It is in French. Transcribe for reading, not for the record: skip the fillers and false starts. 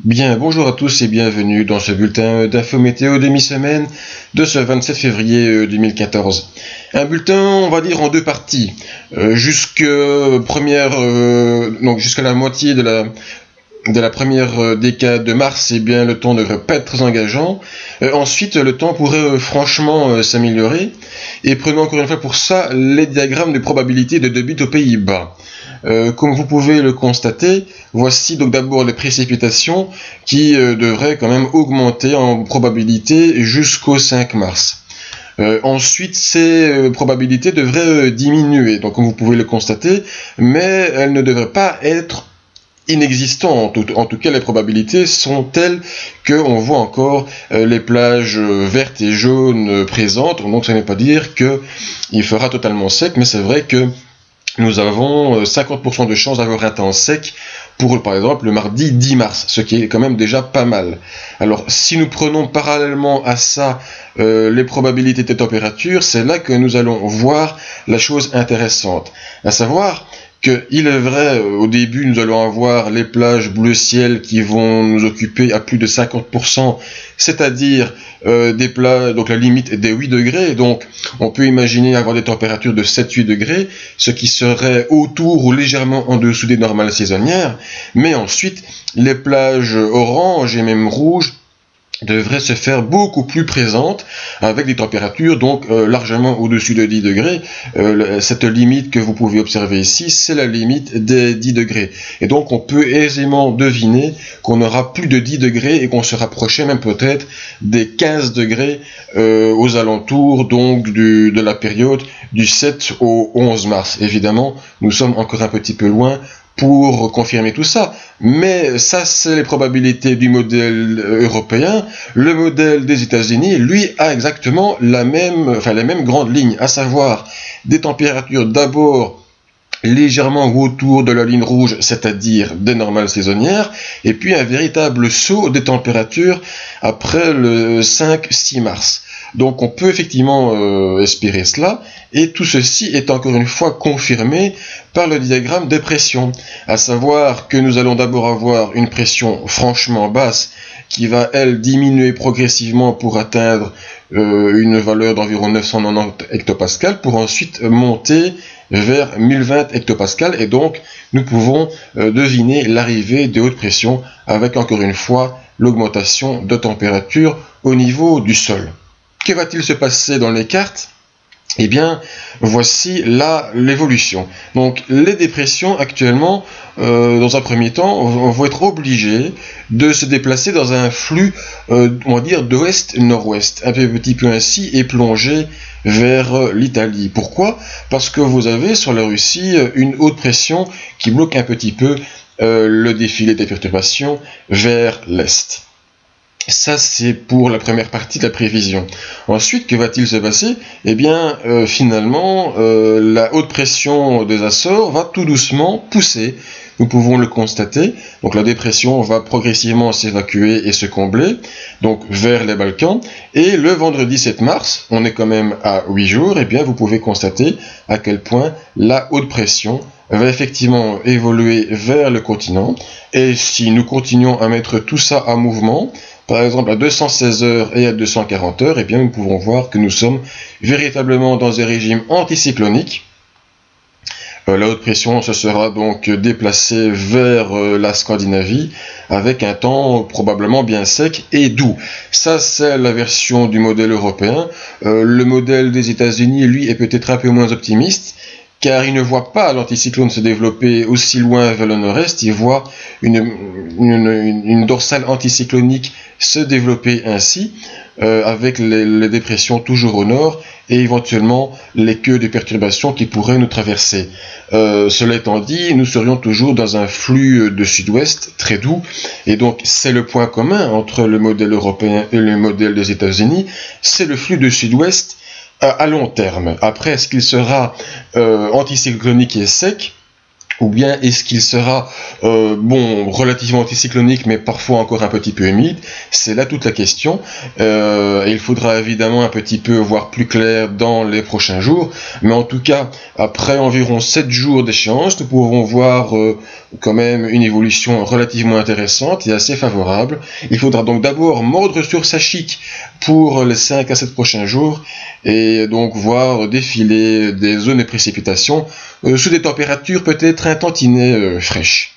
Bien, bonjour à tous et bienvenue dans ce bulletin d'info météo de mi-semaine de ce 27 février 2014. Un bulletin, on va dire, en deux parties. Jusqu'à la moitié de la première décade de mars, eh bien, le temps ne devrait pas être très engageant. Ensuite, le temps pourrait franchement s'améliorer. Et prenons encore une fois pour ça les diagrammes de probabilité de débit aux Pays-Bas. Comme vous pouvez le constater, voici donc d'abord les précipitations qui devraient quand même augmenter en probabilité jusqu'au 5 mars. Ensuite, ces probabilités devraient diminuer, donc comme vous pouvez le constater, mais elles ne devraient pas être inexistantes. En tout cas, les probabilités sont telles qu'on voit encore les plages vertes et jaunes présentes, donc ça ne veut pas dire qu'il fera totalement sec, mais c'est vrai que nous avons 50% de chances d'avoir un temps sec pour, par exemple, le mardi 10 mars, ce qui est quand même déjà pas mal. Alors, si nous prenons parallèlement à ça les probabilités de température, c'est là que nous allons voir la chose intéressante, à savoir qu'il est vrai, au début, nous allons avoir les plages bleu ciel qui vont nous occuper à plus de 50%, c'est-à-dire des plages, donc la limite est des 8 degrés, donc on peut imaginer avoir des températures de 7-8 degrés, ce qui serait autour ou légèrement en dessous des normales saisonnières, mais ensuite, les plages orange et même rouges devrait se faire beaucoup plus présente avec des températures donc largement au-dessus de 10 degrés. Cette limite que vous pouvez observer ici, c'est la limite des 10 degrés. Et donc on peut aisément deviner qu'on aura plus de 10 degrés et qu'on se rapprochait même peut-être des 15 degrés aux alentours donc de la période du 7 au 11 mars. Évidemment, nous sommes encore un petit peu loin pour confirmer tout ça. Mais ça, c'est les probabilités du modèle européen. Le modèle des États-Unis, lui, a exactement les mêmes grandes lignes, à savoir des températures d'abord légèrement autour de la ligne rouge, c'est-à-dire des normales saisonnières, et puis un véritable saut des températures après le 5-6 mars. Donc on peut effectivement espérer cela, et tout ceci est encore une fois confirmé par le diagramme des pressions, à savoir que nous allons d'abord avoir une pression franchement basse qui va, elle, diminuer progressivement pour atteindre une valeur d'environ 990 hectopascales, pour ensuite monter vers 1020 hectopascales, et donc nous pouvons deviner l'arrivée de haute pression avec encore une fois l'augmentation de température au niveau du sol. Que va-t-il se passer dans les cartes ? Eh bien, voici là l'évolution. Donc, les dépressions actuellement, dans un premier temps, vont être obligées de se déplacer dans un flux, on va dire, d'ouest-nord-ouest, un petit peu ainsi, et plonger vers l'Italie. Pourquoi ? Parce que vous avez sur la Russie une haute pression qui bloque un petit peu le défilé des perturbations vers l'est. Ça, c'est pour la première partie de la prévision. Ensuite, que va-t-il se passer ? Eh bien, finalement, la haute pression des Açores va tout doucement pousser. Nous pouvons le constater. Donc, la dépression va progressivement s'évacuer et se combler, donc vers les Balkans. Et le vendredi 7 mars, on est quand même à 8 jours, eh bien, vous pouvez constater à quel point la haute pression va effectivement évoluer vers le continent. Et si nous continuons à mettre tout ça en mouvement, par exemple à 216 heures et à 240 heures, eh bien nous pouvons voir que nous sommes véritablement dans un régime anticyclonique. La haute pression se sera donc déplacée vers la Scandinavie avec un temps probablement bien sec et doux. Ça, c'est la version du modèle européen. Le modèle des États-Unis, lui, est peut-être un peu moins optimiste, car il ne voit pas l'anticyclone se développer aussi loin vers le nord-est, il voit une dorsale anticyclonique se développer ainsi, avec les dépressions toujours au nord, et éventuellement les queues de perturbations qui pourraient nous traverser. Cela étant dit, nous serions toujours dans un flux de sud-ouest très doux, et donc c'est le point commun entre le modèle européen et le modèle des États-Unis, c'est le flux de sud-ouest à long terme. Après, est-ce qu'il sera anticyclonique et sec ? Ou bien est-ce qu'il sera relativement anticyclonique mais parfois encore un petit peu humide? C'est là toute la question. Et il faudra évidemment un petit peu voir plus clair dans les prochains jours. Mais en tout cas, après environ 7 jours d'échéance, nous pourrons voir quand même une évolution relativement intéressante et assez favorable. Il faudra donc d'abord mordre sur sa chic pour les 5 à 7 prochains jours et donc voir défiler des zones de précipitation sous des températures peut-être un tantinet fraîches.